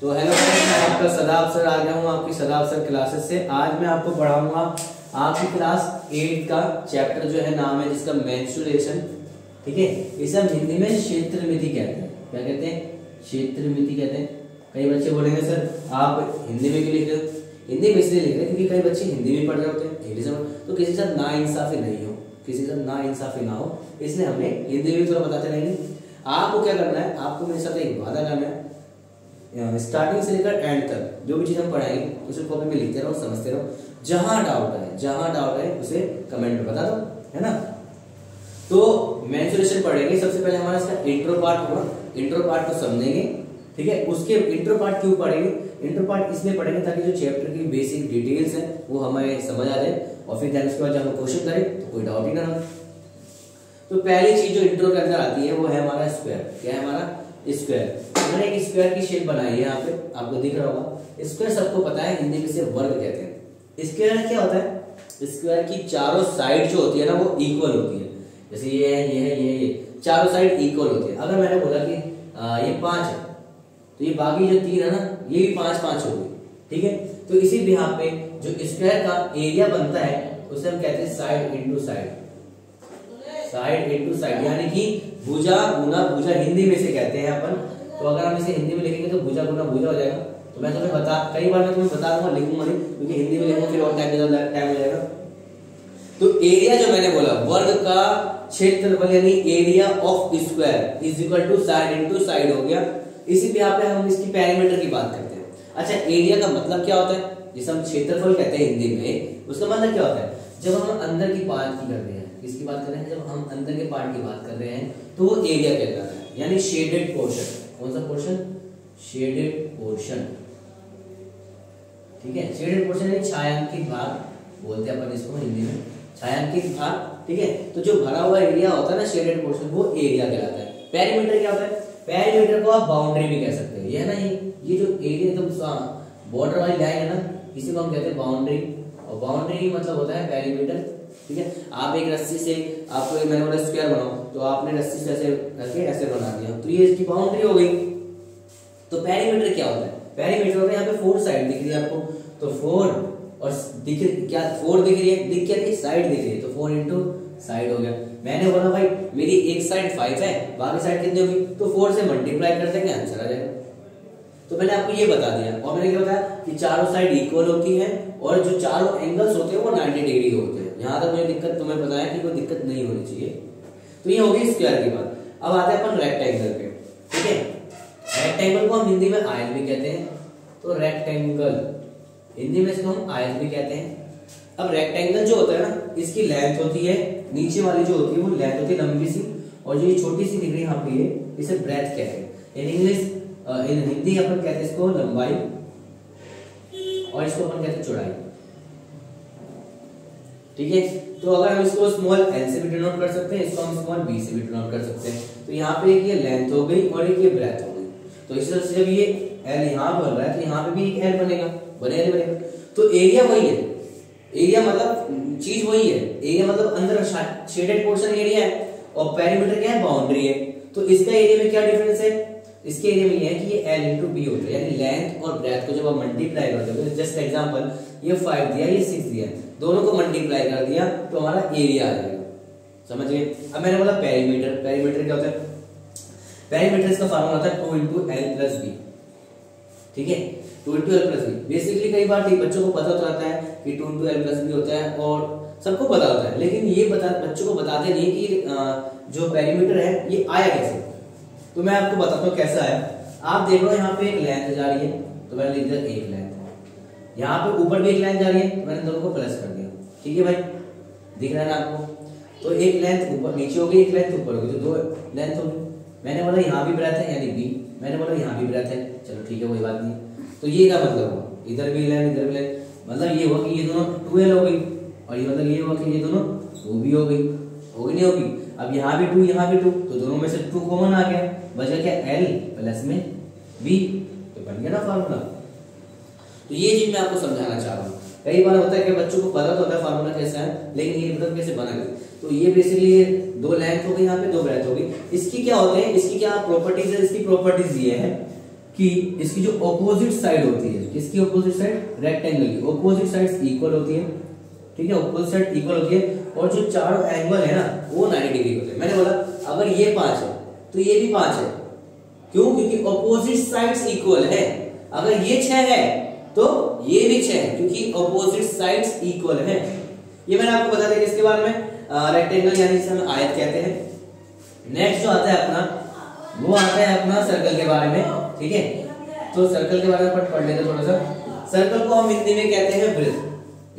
तो hello friends, मैं आपका सदाब सर आ गया हूँ आपकी सदाब सर क्लासेस से। आज मैं आपको पढ़ाऊंगा आपकी क्लास 8 का चैप्टर जो है नाम है जिसका मेंस्ट्रुएशन। ठीक है, इसे हम हिंदी में क्षेत्रमिति कहते हैं। क्या कहते हैं? क्षेत्रमिति कहते हैं। कई बच्चे बोलेंगे सर आप हिंदी में क्यों लिख रहे हो? हिंदी में इसलिए लिख रहे हैं क्योंकि कई बच्चे हिंदी में पढ़ रहे होते हैं, इंग्लिश में, तो किसी के साथ नाइंसाफी नहीं हो, किसी के साथ नाइंसाफी ना हो, इसलिए हमने हिंदी में थोड़ा बताते रहेंगे। आपको क्या करना है, आपको मेरे साथ एक वादा करना है, स्टार्टिंग से लेकर एंड तक जो भी चीज हम पढ़ाएंगे उसे कॉपी में लिखते रहो, समझते रहो। जहां डाउट है उसे कमेंट में बता दो, है ना। तो मेंस्ट्रुएशन पढ़ेंगे। सबसे पहले हमारा इसका इंट्रो पार्ट होगा, इंट्रो पार्ट को समझेंगे। ठीक है, उसके इंट्रो पार्ट क्यों पढ़ेंगे? इंट्रो पार्ट इसलिए पढ़ेंगे ताकि जो चैप्टर की बेसिक डिटेल्स है वो हमें समझ आ जाए, और फिर उसके बाद जब हम क्वेश्चन करें तो कोई डाउट ही ना हो। तो पहली चीज जो इंट्रो के अंदर आती है वो है हमारा स्क्वायर। क्या है हमारा? स्क्वायर। मैंने एक स्क्वायर की शेप बनाई है, यहाँ पे आपको दिख रहा होगा। स्क्वायर सबको पता है, हिंदी में इसे वर्ग कहते हैं। स्क्वायर क्या होता है? स्क्वायर की चारों साइड जो होती है ना वो इक्वल होती है। जैसे ये है, ये है, ये चारों साइड इक्वल होती है। अगर मैंने बोला कि ये 5 है तो ये बाकी जो 3 है ना ये भी 5-5 हो गई। ठीक है, तो इसी बिहार पे जो स्क्वायर का एरिया बनता है उसे हम कहते हैं side into side, side into side, यानी कि भुजा गुना भुजा हिंदी में से कहते हैं अपन। तो अगर हम इसे हिंदी में लिखेंगे तो भुजा गुना भुजा हो जाएगा। तो मैं तुम्हें कई बार मैं तुम्हें बता दूंगा, लिखूंगा नहीं क्योंकि हिंदी में लिखूंगा फिर और टाइम हो जाएगा। तो एरिया जो मैंने बोला वर्ग का क्षेत्रफल यानी area of square is equal to side into side हो गया। इसी पे यहाँ पे हम इसकी पैरामीटर की बात करते हैं। अच्छा, एरिया का मतलब क्या होता है? जिसे हम क्षेत्रफल कहते हैं हिंदी में, उसका मतलब क्या होता है? जब हम अंदर की पार्ट की कर रहे हैं, किसकी बात कर रहे हैं? जब हम अंदर के पार्ट की बात कर रहे हैं तो वो एरिया कहलाता है, यानी शेडेड पोर्शन। कौन सा पोर्शन? Shaded portion. ठीक है, शेडेड पोर्शन है छायांकित भाग बोलते हैं अपन इसको हिंदी में, छायांकित भाग। ठीक है, तो जो भरा हुआ एरिया होता है ना शेडेड पोर्शन, वो एरिया कहलाता है। पेरीमीटर क्या होता है? पेरीमीटर को आप बाउंड्री भी कह सकते हैं। ये है ना, ये जो एरिया एकदम बॉर्डर वाली लाइन है ना, इसी को हम कहते हैं बाउंड्री, और बाउंड्री मतलब होता है पेरीमीटर। ठीक है, आप एक रस्सी से आपको एक मैंने बोला स्क्वायर बनाओ, तो आपने रस्सी से ऐसे करके ऐसे बना दिया, तो ये इसकी बाउंड्री हो गई। तो पेरीमीटर क्या होता है? पेरीमीटर होता है यहाँ पे 4 साइड दिख रही है आपको, तो 4 और दिख क्या 4 दिख रही है, दिख क्या रही है? साइड दिख रही है, तो 4 इंटू साइड हो गया। मैंने बोला भाई मेरी एक साइड 5 है, बाकी साइड कितनी होगी? तो 4 से मल्टीप्लाई कर देंगे, आंसर आ जाएगा। तो मैंने आपको ये बता दिया, और मैंने क्या बताया कि चारों साइड इक्वल होती है और जो चारों एंगल्स होते हैं वो 90 डिग्री होते हैं। यहाँ तक मुझे दिक्कत तुम्हें पता है कि कोई दिक्कत नहीं होनी चाहिए। तो ये होगी स्क्वायर की बात। अब आते हैं अपन रेक्टेंगल पे। ठीक है, रेक्टेंगल को हम हिंदी में आयत भी कहते हैं। तो रेक्टेंगल हिंदी में इसको हम आयत भी कहते हैं। अब रेक्टेंगल जो होता है ना, इसकी लेंथ होती है, नीचे वाली जो होती है वो लेंथ होती है लंबी सी, और जो ये छोटी सी दिख रही है यहाँ पे इसे ब्रेथ कहते हैं। इन इंग्लिश इन हिंदी अपन कहते हैं इसको लंबाई, और इसको अपन कहते हैं चौड़ाई। ठीक है, तो अगर हम इसको स्मॉल एल से भी डिनोट कर सकते हैं, इसको हम स्मॉल बी से भी डिनोट कर सकते हैं। तो यहाँ पे एक ये लेंथ हो गई और एक ये ब्रेथ हो गई। तो इस तरह से जब ये एल यहाँ बन रहा है तो यहाँ पे भी एक एल बनेगा, बनेगा। तो एरिया वही है, एरिया मतलब चीज वही है। एरिया मतलब अंदर शेडेड पोर्शन एरिया है, और पेरीमीटर क्या है? बाउंड्री है। तो इसका एरिया में क्या डिफरेंस है? इसके एरिया में ये है कि ये L इंटू बी होता है, यानी लेंथ और ब्रेथ को जब आप मल्टीप्लाई करते हो, जस्ट एग्जांपल ये 5 दिया, ये 6 दिया, दोनों को मल्टीप्लाई कर दिया तो हमारा एरिया आ जाएगा। समझ गए? अब मैंने बोला पेरीमीटर। पेरीमीटर क्या होता है? पेरीमीटर इसका फार्मूला होता है 2 इंटू एल प्लस बी। ठीक है, 2 into L plus B. Basically कई बार बच्चों को पता तो रहता है कि 2 इंटू एल प्लस बी होता है, और सबको पता होता है, लेकिन ये बच्चों को बताते नहीं कि जो पेरीमीटर है ये आया कैसे। तो मैं आपको बताता हूँ कैसा है। आप देख लो यहाँ पे एक लेंथ जा रही है, तो मैंने लिख दिया एक लेंथ। यहाँ पे ऊपर भी एक लेंथ जा रही है, तो मैंने दोनों को प्लस कर दिया। ठीक है भाई, दिख रहा है ना आपको? तो एक लेंथ ऊपर नीचे हो गई, एक लेंथ ऊपर हो गई, तो 2 लेंथ हो गई। मैंने बोला यहाँ भी ब्रेथ है यानी बी, मैंने बोला यहाँ भी ब्रेथ है, चलो ठीक है कोई बात नहीं। तो ये क्या मतलब हुआ? इधर भी लेंथ इधर भी लेंथ, मतलब ये हुआ कि ये दोनों 2l हो गई, और ये मतलब ये हुआ कि ये दोनों 2 भी हो गई, होगी नहीं होगी? अब यहाँ भी 2 यहाँ भी 2, तो दोनों में से 2 कॉमन आ गया, बचा क्या? L प्लस में B, तो बन गया ना फार्मूला। तो ये चीज मैं आपको समझाना चाह रहा हूँ। कई बार होता है कि बच्चों को पता तो होता है फार्मूला कैसा है, लेकिन ये मतलब कैसे बना गया। तो ये बेसिकली 2 लेंथ हो गई, यहाँ पे 2 ब्रेथ हो गई। इसकी क्या होते हैं, इसकी क्या प्रॉपर्टीज है? इसकी प्रॉपर्टीज ये है कि इसकी जो ऑपोजिट साइड होती है, किसकी ऑपोजिट साइड, रेक्टेंगल की ऑपोजिट साइड्स इक्वल होती है, ठीक है, ऑपोजिट साइड इक्वल होती है, और जो चारों एंगल है ना वो 90 डिग्री होते हैं। मैंने बोला अगर ये 5 है तो ये भी 5 है, क्यों, क्योंकि ऑपोजिट साइड्स इक्वल है। अगर ये 6 है तो ये भी 6 है, क्योंकि ऑपोजिट साइड्स इक्वल है। ये मैंने आपको बता दिया इसके बारे में, रेक्टेंगल यानी जिसे हम आयत कहते हैं। नेक्स्ट जो आता है अपना, वो आता है अपना सर्कल के बारे में, ठीक है। तो सर्कल के बारे में पढ़ लेते थोड़ा सा। सर्कल को हम हिंदी में कहते हैं वृत्त,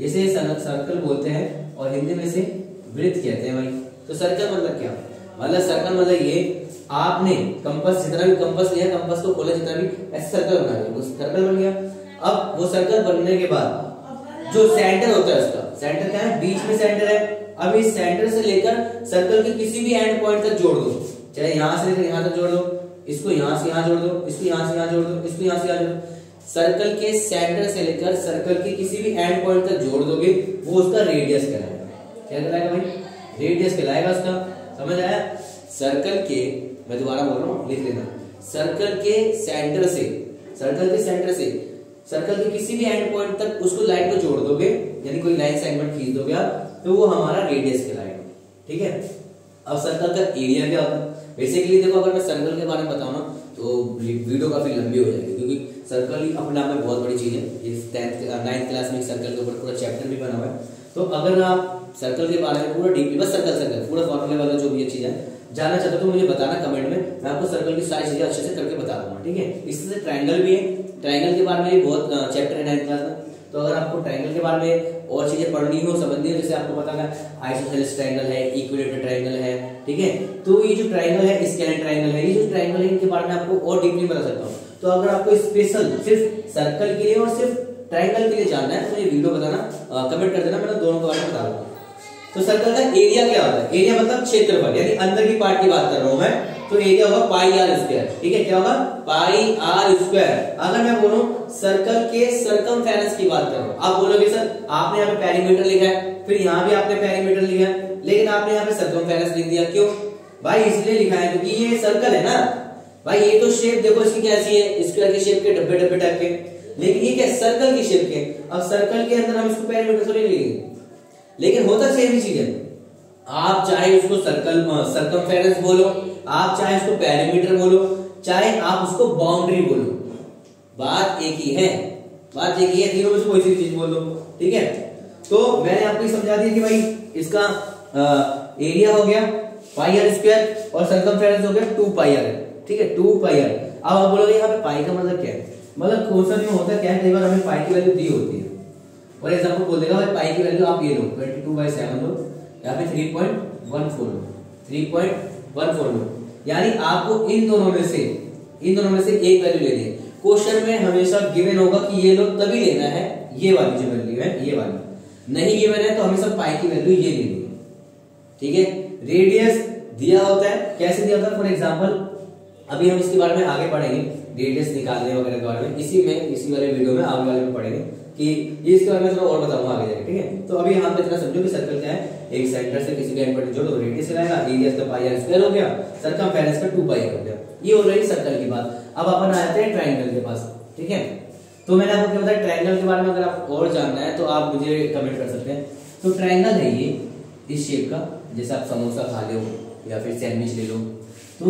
इसे सर्कल बोलते हैं और हिंदी में इसे वृत्त कहते हैं भाई। तो सर्कल मतलब क्या, मतलब सर्कल मतलब ये, आपने कंपास, जितना भी कंपास लिया, कंपास को खोला, जितना भी ऐसे सर्कल बना लिया, वो सर्कल बन गया। अब वो सर्कल बनने के बाद जो सेंटर होता है, उसका सेंटर क्या है, बीच में सेंटर है। अब इस सेंटर से लेकर सर्कल के किसी भी एंड पॉइंट तक जोड़ दो, चाहे यहां से लेकर यहां तक जोड़ दो, इसको यहां से यहां जोड़ दो, इसको यहां से यहां जोड़ दो, इसको यहां से यहां जोड़ दो। सर्कल के सेंटर से लेकर सर्कल के किसी भी एंड पॉइंट तक जोड़ दोगे, वो उसका रेडियस कहलाएगा। क्या कहलाएगा भाई, रेडियस कहलाएगा उसका। समझ आया। सर्कल के, मैं दोबारा बोल रहा हूँ, लिख लेना, सर्कल के सेंटर से, सर्कल के सेंटर से सर्कल के किसी भी एंड पॉइंट तक उसको लाइन को जोड़ दोगे, यानी कोई लाइन सेगमेंट खींच दोगे आप, तो वो हमारा रेडियस कहलाएगा, ठीक है। अब सर्कल का एरिया क्या होता है, बेसिकली देखो, अगर मैं सर्कल के बारे में बताऊं ना तो वीडियो काफी लंबी हो जाएगी, क्योंकि सर्कल ही अपने आप में बहुत बड़ी चीज है। इस 9th क्लास में सर्कल के ऊपर पूरा चैप्टर भी बना हुआ है। तो अगर आप सर्कल के बारे में पूरा डीपली, बस सर्कल पूरा फॉर्मूले वाला जो भी ये चीज है जानना चाहते हो तो मुझे बताना कमेंट में, मैं आपको सर्कल की सारी चीजें अच्छे से करके बता दूंगा, ठीक है। इससे ट्रायंगल भी है, ट्रायंगल के बारे में भी बहुत चैप्टर है 9th क्लास में। तो अगर आपको ट्रायंगल के बारे में और चीजें पढ़नी हो, समझनी हो, जैसे आपको पता है आइसोसेलेस ट्रायंगल है, इक्विलेटरल ट्रायंगल है, ठीक है, तो ये जो ट्रायंगल है, स्केलेटल ट्रायंगल है, ये जो ट्रायंगल है, इनके बारे में आपको और डीपली बता सकता हूँ। तो अगर आपको स्पेशल सिर्फ सर्कल के लिए और सिर्फ ट्रायंगल के लिए जानना है तो ये वीडियो बताना, कमेंट कर देना, मैं दोनों के बारे में बता दूंगा। तो सर्कल का एरिया क्या होता है, एरिया मतलब क्षेत्रफल, यानी अंदर की पार्ट की बात कर रहा हूं मैं, तो एरिया होगा पाई आर स्क्वायर, ठीक है। क्या होगा, पाई आर स्क्वायर। अगर मैं बोलूं सर्कल के सरकमफेरेंस की बात कर रहा हूं, आप बोलोगे सर आपने यहाँ पे पेरीमीटर लिखा है, फिर यहाँ भी आपने पेरीमीटर लिखा है, लेकिन आपने यहाँ पे सरकमफेरेंस लिख दिया, क्यों भाई, इसलिए लिखा है क्योंकि ये सर्कल है ना भाई। ये तो शेप देखो इसकी कैसी है, स्क्वायर के शेप के, डब्बे डब्बे टाइप के, लेकिन ये क्या सर्कल की शेप के। अब सर्कल के अंदर हम इसको पेरीमीटर थोड़ी लिखेंगे, लेकिन होता सेम ही चीज है। आप चाहे उसको सरकमफेरेंस बोलो, आप चाहे उसको पेरीमीटर बोलो, चाहे आप उसको बाउंड्री बोलो, बात एक ही है, बात एक ही है, तीनों में से कोई सी चीज बोल दो, ठीक है। तो मैंने आपको समझा दिया कि भाई इसका एरिया हो गया पाई आर स्क्वायर और सरकमफेरेंस हो गया 2 पाई आर, ठीक है, 2 पाई आर। अब आप बोलोगे यहाँ पे पाई का मतलब क्या है, मतलब क्वेश्चन में होता क्या है, कई बार हमें पाई की वैल्यू दी होती है, फॉर एग्जांपल बोल देगा भाई पाई की वैल्यू आप ये लो 22/7 लो, या फिर 3.14 लो, 3.14 लो, यानी आपको इन दोनों में से एक वैल्यू लेनी है। क्वेश्चन में हमेशा गिवन होगा कि ये लो, तभी लेना है ये वाली जो वैल्यू है, ये वाली नहीं गिवन है तो हमेशा पाई की वैल्यू ये लेनी है, ठीक है। रेडियस दिया होता है, कैसे दिया होता है, फॉर एग्जांपल अभी हम इसके बारे में आगे पढ़ेंगे, रेडियस निकालने वगैरह के बारे में, इसी वाले वीडियो में आगे वाले में पढ़ेंगे कि ये इसके बारे में थोड़ा और बताऊंगा आगे जाके, ठीक है। तो अभी यहाँ पे इतना समझो कि सर्कल क्या है, एक सेंटर से किसी एंड पर जोड़ो, रेडियस लगाएगा, एरिया का पाई आर स्क्वायर हो गया, सरकमफेरेंस का 2 पाई आर हो गया, ये हो रही सर्कल की बात। अब अपन आते हैं ट्रायंगल के पास, ठीक है। तो मैंने आपको क्या बताया, ट्रायंगल के बारे में अगर आप और जानना है तो आप मुझे कमेंट कर सकते हैं। तो ट्रायंगल है ये इस शेप का, जैसे आप समोसा खा लो या फिर सैंडविच ले लो, तो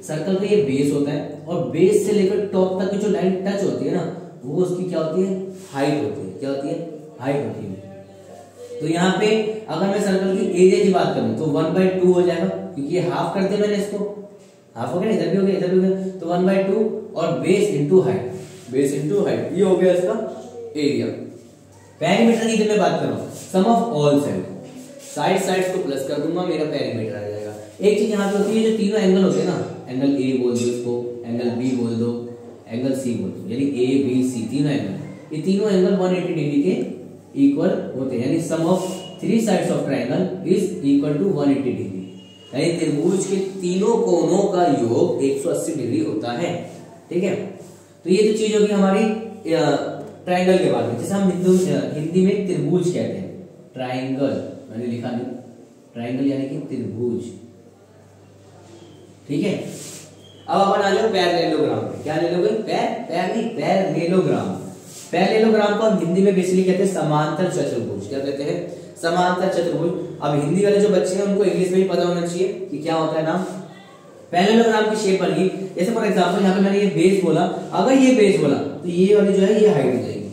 सर्कल का ये बेस होता है, और बेस से लेकर टॉप तक की जो लाइन टच होती है ना, वो उसकी क्या होती है, हाइट होती है। क्या होती है, हाइट होती है। तो यहाँ पे अगर मैं सर्कल की एरिया की बात करूं तो 1/2 हो जाएगा, क्योंकि ये हाफ कर दिया मैंने, इसको हाफ हो गया, इधर भी हो गया, इधर भी हो गया, तो 1/2 और base into height, base into height, ये हो गया इसका एरिया। पेरीमीटर की जब मैं बात कर रहा हूं, सम ऑफ ऑल साइड्स को प्लस कर दूंगा, मेरा पेरीमीटर आ जाएगा। एक चीज यहाँ पे होती है, जो तीनों एंगल होते हैं ना, एंगल ए बोल दो इसको, एंगल बी बोल दो, एंगल सी बोल दो, यानी ए बी सी तीनों एंगल, ये तीनों एंगल 180 डिग्री के इक्वल होते हैं, यानी sum of 3 sides of triangle is equal to 180 degree, यानी त्रिभुज के तीनों कोनों का योग 180 डिग्री होता है, ठीक है। तो ये जो चीज होगी हमारी ट्रायंगल के बारे में, जैसे हम हिंदी में त्रिभुज कहते हैं, ट्रायंगल मैंने लिखा नहीं, ट्रायंगल यानी कि त्रिभुज, ठीक है। अब अपन आ जाओ पैरेललोग्राम पे। क्या ले लोगे? पैरेललोग्राम। पैरेललोग्राम को हम हिंदी में बेसिकली कहते हैं समांतर चतुर्भुज। क्या कहते हैं? समांतर चतुर्भुज। अब हिंदी वाले जो बच्चे हैं उनको इंग्लिश में भी पता होना चाहिए कि क्या होता है नाम। पैरेललोग्राम की शेप बन गई, जैसे फॉर एग्जांपल यहाँ पे मैंने ये बेस बोला, अगर ये बेस बोला तो ये वाली जो है ये हाइट हो जाएगी।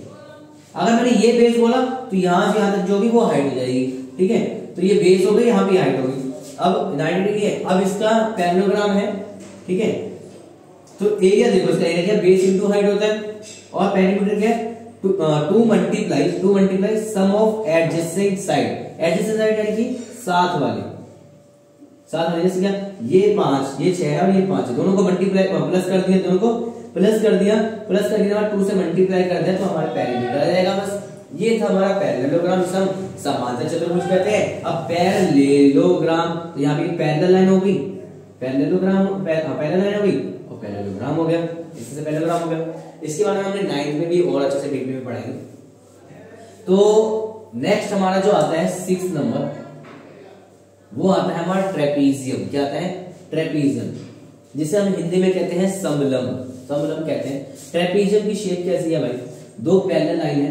अगर मैंने ये बेस बोला तो यहाँ से यहाँ तक जो भी वो हाइट हो जाएगी। ठीक है, तो ये बेस हो गई, यहाँ पे हाइट होगी। अब 90 डिग्री है। अब इसका पैरेललोग्राम है। ठीक है, तो एरिया देखो, इसका एरिया क्या? बेस इंटू हाइट होता है। और पेरीमीटर क्या है? 2 multiply sum of adjacent side. Adjacent side यानी कि साथ वाले जैसे क्या? ये 5, ये 6 है और ये 5 है, दोनों को मल्टीप्लाई प्लस कर दिया, दोनों को प्लस कर दिया, प्लस करने के बाद 2 से मल्टीप्लाई कर दिया तो हमारा पेरीमीटर आ जाएगा। बस ये था हमारा पैरेललोग्राम, जिसे हम समांतर चतुर्भुज कहते हैं। अब पैरेललोग्राम, तो यहाँ पे पैरेलल लाइन होगी, पैरेललोग्राम पैरेलल लाइन होगी और पैरेललोग्राम हो गया, इससे पैरेललोग्राम हो गया। इसके बारे में हमने 9th में भी और अच्छे से डिटेल में पढ़ाएंगे। तो नेक्स्ट हमारा जो आता है 6th नंबर, वो आता है हमारा ट्रेपीजियम। क्या आता है? ट्रेपीजियम, जिसे हम हिंदी में कहते हैं समलम। समलम कहते हैं। ट्रेपीजियम की शेप कैसी है भाई? 2 पैरेलल लाइन है।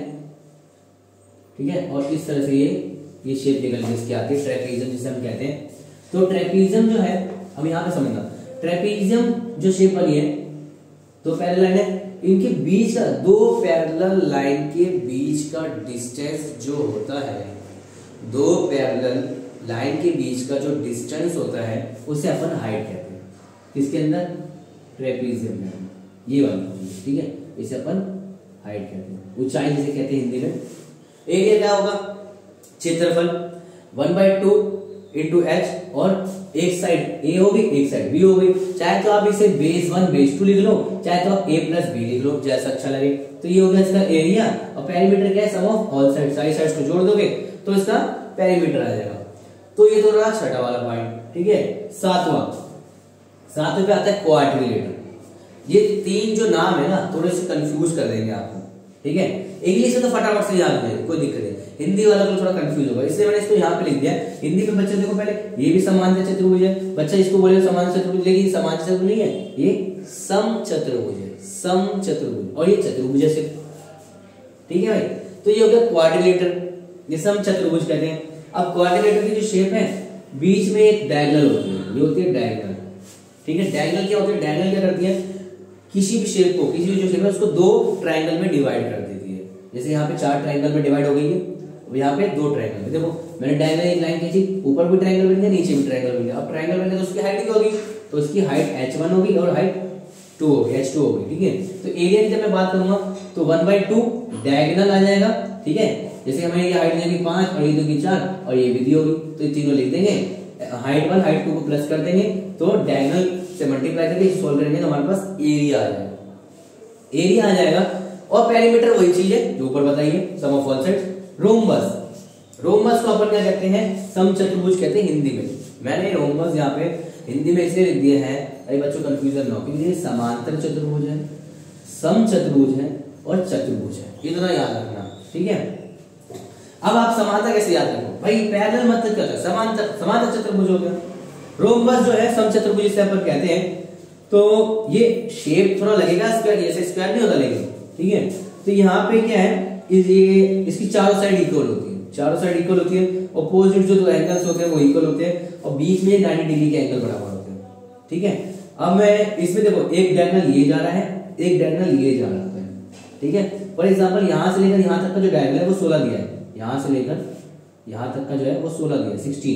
ठीक है, और इस तरह से ये शेप निकल के इसकी आती है, ट्रेपीजियम जिसे हम कहते हैं। तो ट्रेपीजियम जो है, हम यहाँ पे समझना, ट्रेपीजियम जो शेप बनी है, 2 पैरेलल लाइन है, इनके बीच का 2 पैरेलल लाइन के बीच का डिस्टेंस जो होता है, 2 पैरेलल लाइन के बीच का जो डिस्टेंस होता है उसे अपन हाइट कहते हैं। किसके अंदर? ट्रेपीजियम में, ये वाली। ठीक है, इसे अपन हाइट कहते हैं, ऊंचाई जिसे कहते हैं हिंदी में। एरिया क्या होगा? क्षेत्रफल 1/2 इंटू एच, और एक साइड ए होगी, एक साइड बी होगी। चाहे तो आप इसे बेस 1 बेस 2 लिख लो, चाहे तो आप a प्लस बी लिख लो, जैसा अच्छा लगे। तो ये हो गया इसका एरिया। और पेरीमीटर क्या है? सम ऑफ ऑल साइड, सारी साइड्स को जोड़ दोगे तो इसका पेरीमीटर आ जाएगा। तो ये तो रहा छठा वाला पॉइंट। ठीक है, सातवां पे आता है क्वाड्रिलेटरल। ये 3 जो नाम है ना, थोड़े से कंफ्यूज कर देंगे आपको। ठीक है, इंग्लिश में तो फटाफट से याद हो जाएगा, कोई दिक्कत नहीं। हिंदी वाला को थोड़ा कंफ्यूज होगा, इसलिए मैंने इसको यहाँ पे लिख दिया। हिंदी में बच्चे देखो, पहले ये भी समांतर चतुर्भुज है, बच्चा इसको बोलेगा समांतर चतुर्भुज, लेकिन समांतर चतुर्भुज नहीं है, ये समचतुर्भुज है, समचतुर्भुज, और ये चतुर्भुज है सिर्फ। ठीक है भाई, तो ये हो गया क्वाड्रिलेटरल, जिसे हम चतुर्भुज कहते हैं। अब क्वाड्रिलेटरल की जो शेप है, बीच में एक डायगोनल होती है, ये होती है डायगोनल। ठीक है, डायगोनल क्या होती है? डायगोनल क्या करती है? किसी भी शेप को, किसी भी जो शेप है उसको 2 ट्रायंगल में डिवाइड कर देती है। जैसे यहाँ पे 4 ट्रायंगल में डिवाइड हो गई है, यहाँ पे 2 ट्रायंगल में। देखो मैंने डायगोनल एक लाइन खींची, ऊपर भी ट्रायंगल बन गया, नीचे भी ट्रायंगल बन गया। अब ट्रायंगल बन गया तो उसकी हाइट क्या होगी? तो उसकी हाइट h1 होगी और हाइट 2 होगी, h2 होगी। ठीक है, तो एरिया की जब मैं बात करूंगा तो 1/2 डायगोनल आ जाएगा। ठीक है, जैसे हमें ये हाइट देगी 5 और ये देगी 4 और ये भी दी होगी, तो ये तीनों लिख देंगे। हाइट 1 हाइट 2 को प्लस कर देंगे, तो डायगोनल से मल्टीप्लाई करके सोल्व करेंगे तो हमारे पास एरिया आ जाएगा। एरिया आ जाएगा। और पेरीमीटर वही चीज है जो ऊपर बताइए, सम ऑफ ऑल साइड्स। रोम्बस को अपन क्या कहते हैं? समचतुर्भुज कहते हैं हिंदी में। मैंने रोम्बस यहाँ पे हिंदी में इसलिए लिख दिया है ताकि बच्चों कंफ्यूजन ना हो, क्योंकि ये समांतर चतुर्भुज है, समचतुर्भुज है और चतुर्भुज है, इतना याद रखना। ठीक है, अब आप समांतर कैसे याद रखो भाई? पैरेलल मतलब क्या होता है? समांतर चतुर्भुज हो गया। रोम्बस जो है समचतुर्भुज जिसे अपन कहते हैं। तो ये शेप थोड़ा लगेगा स्क्वायर, जैसे स्क्वायर नहीं होता लेकिन। ठीक है, तो यहाँ पे क्या है, ये इसकी चारों साइड इक्वल होती है, चारों साइड इक्वल होती है। अपोजिट जो 2 एंगल्स होते हैं वो इक्वल होते हैं और बीच में 90 डिग्री के एंगल बराबर होते हैं। ठीक है, अब मैं इसमें देखो, एक डायगोनल ये जा रहा है, एक डायगोनल ये जा रहा है। ठीक है, फॉर एग्जांपल यहां से लेकर यहां तक का जो डायगोनल है वो 16 दिया है, यहां से लेकर यहां तक का जो है वो 16 दिया है, 16,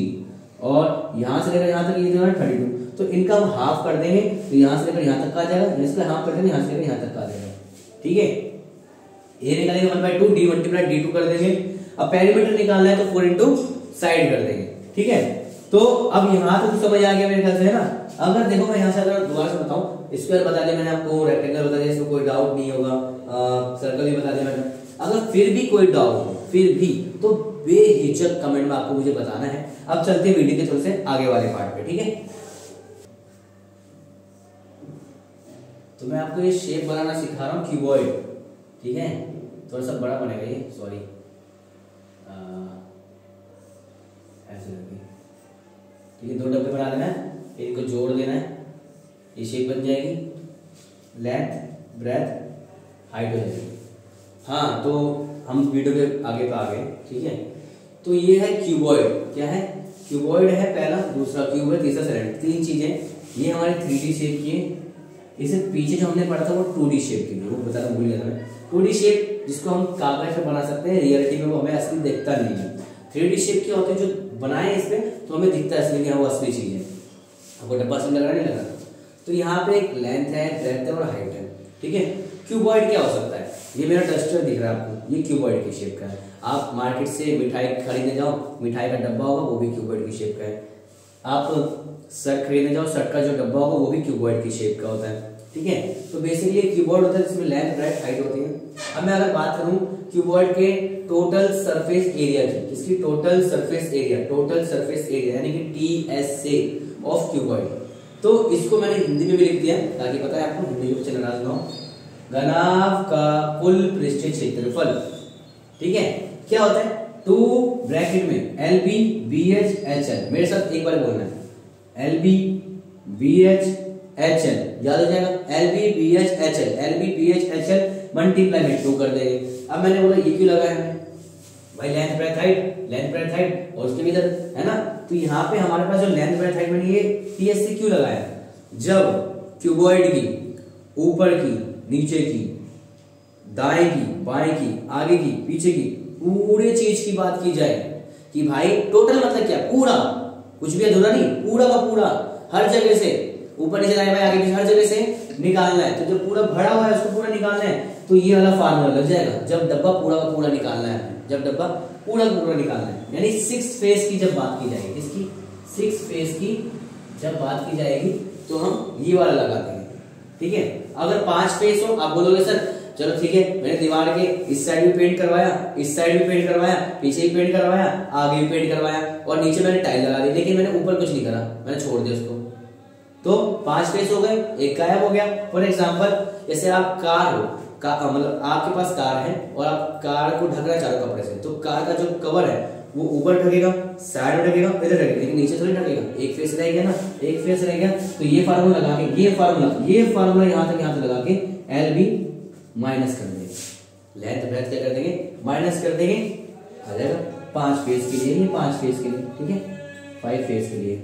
और यहां से लेकर यहां तक ये जो है 32। तो इनका हम हाफ कर देंगे तो यहां से लेकर यहां तक का आ जाएगा, इसका हाफ कर देंगे यहां से लेकर यहां तक का आ जाएगा। ठीक है, ए निकालेंगे 1/2, डी मल्टीप्लाई डी2 कर देंगे। अब पेरीमीटर निकालना है तो 4 इंटू साइड कर देंगे। ठीक है, तो अब यहां तक समझ आ गया मेरे ख्याल से, है ना? अगर देखो मैं यहां से अगर दोबारा से बताऊं, स्क्वायर बता दिया मैंने आपको, रेक्टेंगल बता दिया, इसमें कोई डाउट नहीं होगा, सर्कल भी बता दिया मैंने। अगर फिर भी कोई डाउट हो, फिर भी, तो बेहिचक कमेंट में आपको मुझे बताना है। अब चलते हैं वीडियो के थोड़े से आगे वाले पार्ट पे। ठीक है, तो मैं आपको ये शेप बनाना सिखा रहा हूँ, क्यूबॉइड। ठीक है, थोड़ा सा बड़ा बनेगा ये, सॉरी, ऐसे करके। ठीक है, 2 डब्बे बना देना है, इनको जोड़ देना है। ये शेप बन जाएगी, लेंथ ब्रेथ हाइट हो जाएगी। हाँ, तो हम वीडियो के आगे पे आ गए, ठीक है। तो ये है क्यूबॉइड, क्या है, क्यूबॉइड है पहला, दूसरा क्यूब है, तीसरा सिलेंडर, तीन चीजें। ये हमारे 3D शेप की है। इसे पीछे जो हमने पढ़ा था वो 2D शेप की, वो बताना भूल गया था मैं। 2D शेप जिसको हम कागज पे बना सकते हैं, रियलिटी में वो हमें असली दिखता नहीं है। 3D शेप क्या होते हैं, जो बनाए इस पे तो हमें दिखता है असली, वो असली चीज है। आपको डब्बा समझ लग रहा नहीं लग रहा? तो यहाँ पे एक लेंथ है, ब्रेथ है और हाइट है, ठीक है। क्यूबॉइड क्या हो सकता है, ये मेरा डस्टर दिख रहा है आपको, ये क्यूबॉइड की शेप का है। आप मार्केट से मिठाई खरीदने जाओ, मिठाई का डब्बा होगा वो भी क्यूबॉइड की शेप का है। आप शर्ट खरीदने जाओ, शर्ट का जो डब्बा होगा वो भी क्यूबॉइड की शेप का होता है, ठीक है। तो बेसिकली क्यूबॉइड होता है जिसमें लेंथ ब्रेथ हाइट होती है। अब मैं अगर बात करूं क्यूबॉइड के टोटल सरफेस एरिया की, किसकी, total surface area, total surface area यानी कि TSA ऑफ क्यूबॉइड, तो इसको मैंने हिंदी में भी लिख दिया ताकि पता है आपको, हिंदी में चल रहा हूं, घनाभ का कुल पृष्ठीय क्षेत्रफल, ठीक है। क्या होता है, 2 ब्रैकेट में LB BH HL, मेरे साथ एक बार बोलना है, LB BH HL, याद हो जाएगा, LB BH HL, LB BH HL multiply में 2 कर देंगे। अब मैंने बोला ये क्यों लगाया है भाई, length breadth height, length breadth height, और उसके भी इधर है ना। तो यहाँ पे हमारे पास जो लेंथ ब्रेथ हाइट मैंने ये TSC क्यों लगाया, जब क्यूबॉइड की ऊपर की, नीचे की, दाएं की, बाएं की, आगे की, पीछे की, पूरे चीज की बात की जाए कि भाई टोटल मतलब क्या, पूरा, कुछ भी अधूरा नहीं, पूरा का पूरा, हर जगह से, ऊपर नीचे दाएं बाएं आगे पीछे हर जगह से निकालना है। तो जो पूरा भरा हुआ है उसको पूरा निकालना है, तो ये वाला फार्मूला लग जाएगा। जब डब्बा पूरा का पूरा निकालना है, जब डब्बा पूरा का पूरा निकालना है, यानी 6 फेज की जब बात की जाएगी, इसकी 6 फेज की जब बात की जाएगी तो हम ये वाला लगाते हैं, ठीक है। अगर 5 फेज हो, आप बोलोगे सर चलो ठीक है, मैंने दीवार के इस साइड भी पेंट करवाया, इस साइड भी पेंट करवाया, पीछे भी पेंट करवाया, आगे भी पेंट करवाया, और नीचे मैंने टाइल लगा दी, लेकिन मैंने ऊपर कुछ नहीं करा, मैंने छोड़ दिया उसको, तो 5 फेस हो गए, एक गायब हो गया। फॉर एग्जाम्पल जैसे आप कार हो, मतलब आपके पास कार है और आप कार को ढक रहे हैं चारों कपड़े से, तो कार का जो कवर है वो ऊपर ढकेगा, साइड में ढकेगा, इधर ढकेगा, लेकिन नीचे थोड़ी ढकेगा, एक फेस रह गया ना, एक फेस रह गया। तो ये फार्मूला लगा के, ये फार्मूला यहाँ तक लगा के LB माइनस कर देंगे, लेंथ ब्रेथ क्या कर देंगे, माइनस कर देंगे, आ जाएगा 5 फेस के लिए, ये 5 फेस के लिए, ठीक है, 5 फेस के लिए,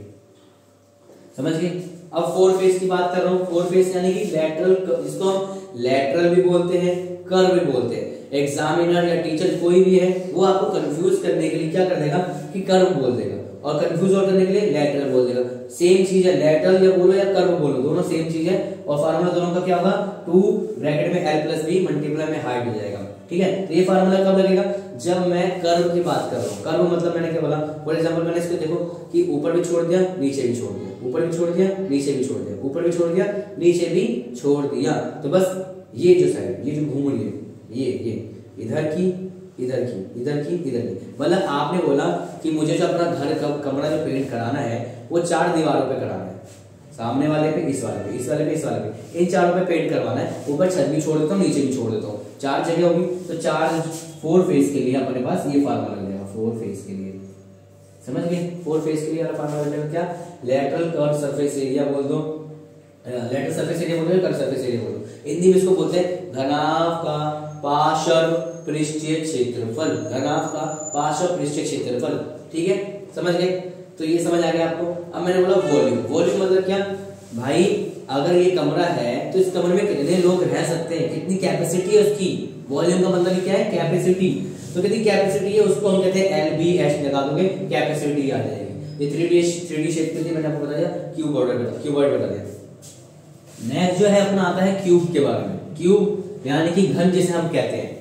समझ गए। अब 4 फेस की बात कर रहा हूँ। 4 फेस यानी कि लेटरल, जिसको हम लेटरल भी बोलते हैं, कर्व भी बोलते हैं। एग्जामिनर या टीचर कोई भी है वो आपको कंफ्यूज करने के लिए क्या कर देगा कि कर्व बोल देगा, और कंफ्यूज और करने के लिए लेटरल बोल देगा। सेम चीज है, लेटरल या बोलो या कर्व बोलो, दोनों सेम चीज है। और फार्मूला दोनों का क्या होगा, 2 ब्रैकेट में L+B मल्टीप्लाई में हाइट हो जाएगा, ठीक है। तो ये फार्मूला कब लगेगा, जब मैं कर्व की बात कर रहा हूँ। कर्व मतलब मैंने क्या बोला, फॉर एग्जाम्पल मैंने इसको देखो कि ऊपर भी छोड़ दिया, नीचे भी छोड़ दिया, ऊपर भी छोड़ दिया, नीचे भी छोड़ दिया, ऊपर भी छोड़ दिया, नीचे भी छोड़ दिया। तो बस ये जो साइड, ये जो घूम रही है, ये इधर की, इधर की, इधर की, इधर की, मतलब आपने बोला कि मुझे जो अपना घर का कमरा जो पेंट कराना है वो 4 दीवारों पे कराना है, सामने वाले पे, इस वाले पे, इस वाले पे, इस वाले पे, इन चारों पे पेंट करवाना है। ऊपर छत भी छोड़ देता हूँ, नीचे भी छोड़ देता हूँ, 4 जगह होगी। तो 4 फेस के लिए अपने पास ये फार्मूला लग जाएगा, 4 फेस के लिए, समझ गए। 4 फेस के लिए फार्मूला लग जाएगा क्या, लेटरल कर्व सरफेस एरिया बोल दो, लेटरल सरफेस एरिया बोल दो, कर्व सरफेस एरिया बोल दो। हिंदी में इसको बोलते हैं घनाभ का पार्श्व पृष्ठीय क्षेत्रफल, घनाभ का पार्श्व पृष्ठीय क्षेत्रफल, ठीक है, समझ गए। तो ये समझ आ गया आपको। अब मैंने बोला वॉल्यूम, वॉल्यूम मतलब क्या भाई, अगर ये कमरा है तो इस कमरे में कितने लोग रह सकते हैं, कितनी कैपेसिटी है उसकी। वॉल्यूम का मतलब क्या है, कैपेसिटी। तो कितनी कैपेसिटी है उसको हम कहते हैं LBH लगा दोगे, कैपेसिटी आ जाएगी। ये 3D शेप के लिए मैंने आपको बता दिया, क्यूबॉइड बता दिया। नेक्स्ट जो है अपना आता है क्यूब के बारे में। क्यूब यानी कि घन जिसे हम कहते हैं।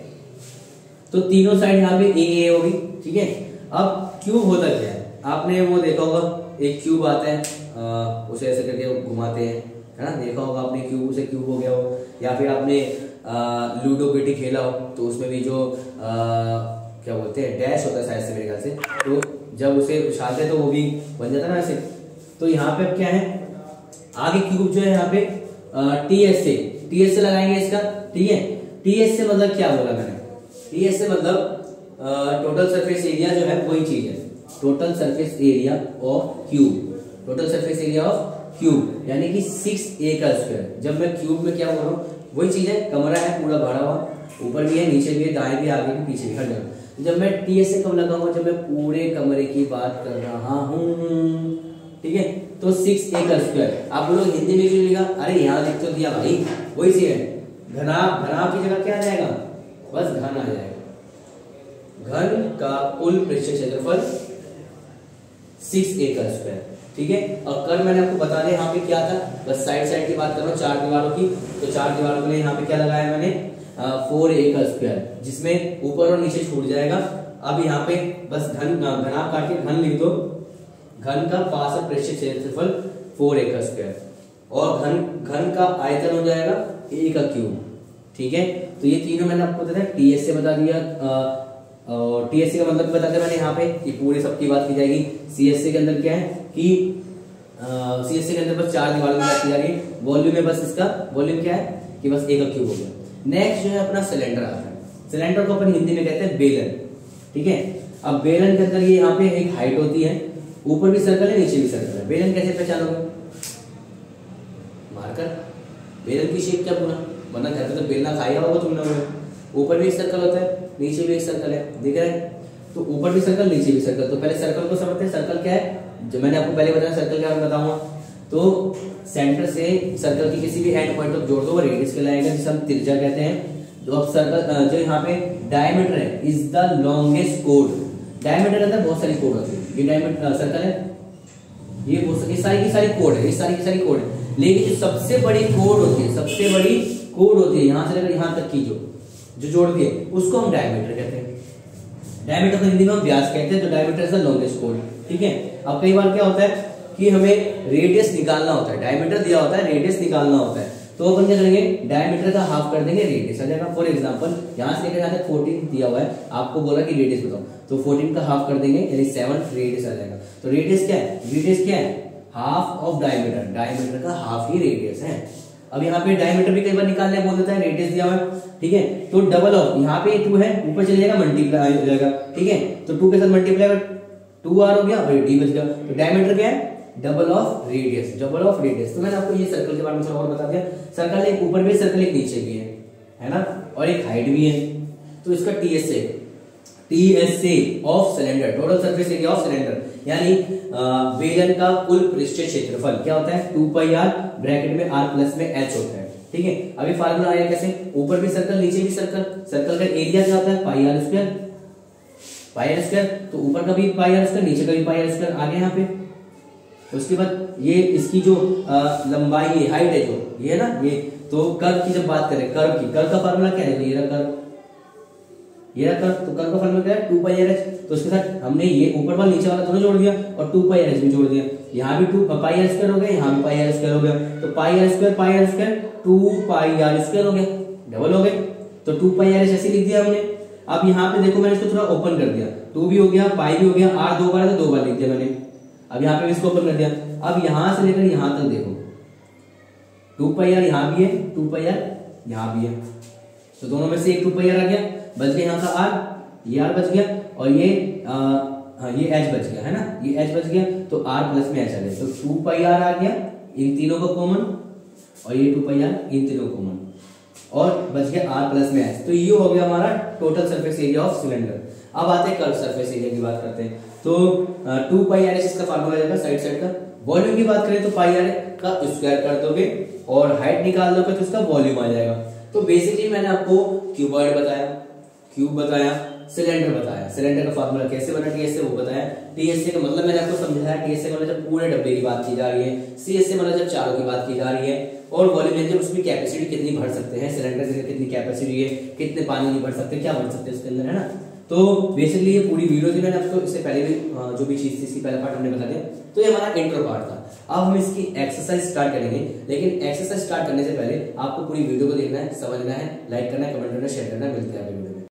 तो तीनों साइड यहाँ पे ए होगी, ठीक है। अब क्यूब होता क्या है, आपने वो देखा होगा, एक क्यूब आता है, उसे ऐसे करके घुमाते हैं, है ना, देखा होगा आपने, क्यूब से क्यूब हो गया हो। या फिर आपने लूडो बेटी खेला हो, तो उसमें भी जो क्या बोलते हैं, डैश होता है शायद से मेरे ख्याल से, तो जब उसे उछालते तो वो भी बन जाता ना ऐसे। तो यहाँ पे अब क्या है, आगे क्यूब जो है यहाँ पे TS से लगाएंगे इसका, ठीक है। TS से मतलब क्या बोला मैंने, TS से मतलब टोटल सरफेस एरिया जो है वही चीज है, total surface area of cube, total surface area of cube यानी कि 6a का स्क्वायर। जब मैं क्यूब में क्या बोल रहा हूँ, वही चीज है, कमरा है पूरा भरा हुआ, ऊपर भी है नीचे भी है दाएं भी आगे भी पीछे भी हर जगह। जब मैं ts से कम लगाऊंगा, जब मैं पूरे कमरे की बात कर रहा हूँ, ठीक है, तो 6a का स्क्वायर। आप लोग हिंदी में क्यों लिखा, अरे यहाँ लिख तो दिया भाई, वही सी है, घनाभ, घनाभ की जगह क्या आ जाएगा, बस घन आ जाएगा। घन का कुल पृष्ठीय क्षेत्रफल 6a का स्क्वायर, ठीक है। और कर मैंने आपको बता दिया यहाँ पे क्या था, बस साइड साइड की बात कर रहा हूँ, 4 दीवारों की, तो 4 दीवारों के लिए यहाँ पे क्या लगाया मैंने 4a का स्क्वायर, जिसमें ऊपर और नीचे छूट जाएगा। अब यहाँ पे बस घन, घनाभ काट के घन लिख दो, घन का पार्श्व पृष्ठीय क्षेत्रफल 4a का स्क्वायर, और घन का आयतन हो जाएगा a का क्यूब, ठीक है। तो ये तीनों मैंने आपको बताया, टीएस से बता दिया, और टीएससी का मतलब बता दिया मैंने यहाँ पे, ये पूरे सबकी बात की जाएगी। सीएससी के अंदर क्या है कि सीएससी के अंदर बस 4 दीवारों की बात की जा रही है। वॉल्यूम में बस इसका वॉल्यूम क्या है कि बस a का क्यूब हो गया। नेक्स्ट जो है अपना सिलेंडर आता है। सिलेंडर को अपन हिंदी में कहते हैं बेलन, ठीक है। अब बेलन के अंदर ये यहाँ पे एक हाइट होती है, ऊपर भी सर्कल है नीचे भी सर्कल है। बेलन कैसे पहचानोगे, मार्कर, बेलन की शेप क्या पूरा, वरना घर पे तो बेलना खाया होगा तुमने। ऊपर भी एक सर्कल होता है, नीचे भी एक सर्कल है, दिख रहा है, तो ऊपर भी सर्कल नीचे भी सर्कल। तो पहले सर्कल को समझते हैं, सर्कल क्या है, जो मैंने आपको पहले बताया सर्कल क्या है बताऊंगा। तो सेंटर से सर्कल की किसी भी एंड पॉइंट तक जोड़ दो, वो रेडियस कहलाएगा, जिसे हम त्रिज्या कहते हैं। तो अब सर्कल जो यहाँ पे डायमीटर है, is the longest code. Diameter रहता है, बहुत सारी कोड होती है, ये डायमीटर सर्कल है, ये सारी की सारी कोड है, ये सारी की सारी कोड है। लेकिन जो सबसे बड़ी कोड होती है, सबसे बड़ी कोड होती है यहाँ से लेकर यहाँ तक की जो जोड़ती है, उसको हम डायमीटर कहते हैं। डायमीटर को हिंदी में हम व्यास कहते हैं। तो diameter is the longest code, ठीक है। अब कई बार क्या होता है कि हमें रेडियस निकालना होता है, डायमीटर दिया होता है, रेडियस निकालना होता है, तो अपन क्या करेंगे, डायमीटर का हाफ कर देंगे, रेडियस आ जाएगा। फॉर एग्जांपल यहाँ से लेकर यहाँ तक 14 दिया हुआ है, आपको बोला कि रेडियस बताओ, तो 14 का हाफ कर देंगे यानी 7 रेडियस आ जाएगा। तो रेडियस क्या है, रेडियस क्या है, हाफ ऑफ डायमीटर, डायमीटर का हाफ ही रेडियस है। अब यहाँ पे डायमीटर भी कई बार निकालने बोल देता है, रेडियस दिया हुआ है, ठीक है। तो डबल ऑफ, यहाँ पे 2 है, ऊपर चले जाएगा मल्टीप्लाई हो जाएगा, ठीक है। तो 2 के साथ मल्टीप्लाई 2r हो गया और d बच गया। तो डायमीटर क्या है, double of radius, double of radius. तो मैंने आपको ये सर्कल के बारे में थोड़ा और बता दिया। सर्कल एक ऊपर भी है, सर्कल एक नीचे भी है ना, और एक हाइट भी है। तो इसका TSA of cylinder, total surface area of cylinder, यानी बेलन का कुल पृष्ठीय क्षेत्रफल क्या होता है, 2 पाई r ब्रैकेट में r प्लस में h होता है, ठीक है। अभी फार्मूला आया कैसे, ऊपर भी सर्कल नीचे भी सर्कल, सर्कल का एरिया क्या होता है, पाई r स्क्वायर, पाई r स्क्वायर। तो ऊपर का भी पाई r स्क्वायर, नीचे का भी पाई r स्क्वायर आ गया यहाँ पे। उसके बाद ये इसकी जो लंबाई है, हाइट है जो ये है ना, ये तो कर्व की जब बात करें, कर्व की, कर्व का फार्मूला क्या है, ये रहा कर्व, ये रहा कर्व। तो कर्व का फार्मूला क्या है, 2 पाई r h। तो उसके साथ हमने ये ऊपर वाला नीचे वाला दोनों जोड़ दिया और 2 पाई r h भी जोड़ दिया। यहाँ भी 2 पाई r स्क्वायर हो गया, यहाँ भी पाई r स्क्वायर हो गया। तो पाई r स्क्वायर 2 पाई r स्क्वायर हो गया, डबल हो गए। तो 2 पाई r h ऐसे लिख दिया हमने। अब यहाँ पे देखो मैंने इसको थोड़ा ओपन कर दिया, 2 भी हो गया, पाई भी हो गया, r 2 बार है तो 2 बार लिख दिया मैंने। अब यहाँ पे इसको ओपन कर दिया। अब यहाँ से लेकर यहाँ तक देखो, 2 पाई r यहाँ भी है, 2 पाई r यहाँ भी है, तो दोनों में से एक 2 पाई r आ गया, बच गया यहाँ का r, ये r बच गया, और ये ये h बच गया है ना, ये h बच गया, तो r प्लस में h आ गया। तो 2 पाई r आ गया इन तीनों को कॉमन, और ये 2 पाई r इन तीनों को कॉमन, और बच गया r प्लस में h। तो ये हो गया हमारा total surface area of cylinder. अब आते हैं कर्व सरफेस एरिया की बात करते हैं। तो 2 पाई r इसका फार्मूला जाएगा साइड साइड का। वॉल्यूम की बात करें तो पाई r का स्क्वायर कर दोगे और हाइट निकाल दोगे तो इसका वॉल्यूम आ जाएगा। तो बेसिकली मैंने आपको क्यूबॉइड बताया, क्यूब बताया, सिलेंडर बताया, सिलेंडर का फार्मूला कैसे बना टीएसए वो बताया। टीएसए का मतलब मैंने आपको समझाया, टीएसए का मतलब जब पूरे डब्बे की बात की जा रही है, सीएसए मतलब जब चारों की बात की जा रही है, और वॉल्यूम जब उसकी कैपेसिटी कितनी भर सकते हैं, सिलेंडर की कितनी कैपेसिटी है, कितने पानी नहीं भर सकते, क्या भर सकते हैं उसके अंदर, है ना। तो बेसिकली ये पूरी वीडियो थी, मैंने आपको इससे पहले भी जो भी चीज थी इसकी पहला पार्ट हमने बता दिया। तो ये हमारा इंट्रो पार्ट था। अब हम इसकी एक्सरसाइज स्टार्ट करेंगे, लेकिन एक्सरसाइज स्टार्ट करने से पहले आपको पूरी वीडियो को देखना है, समझना है, लाइक करना है, कमेंट करना है, शेयर करना है। मिलते हैं अगले वीडियो।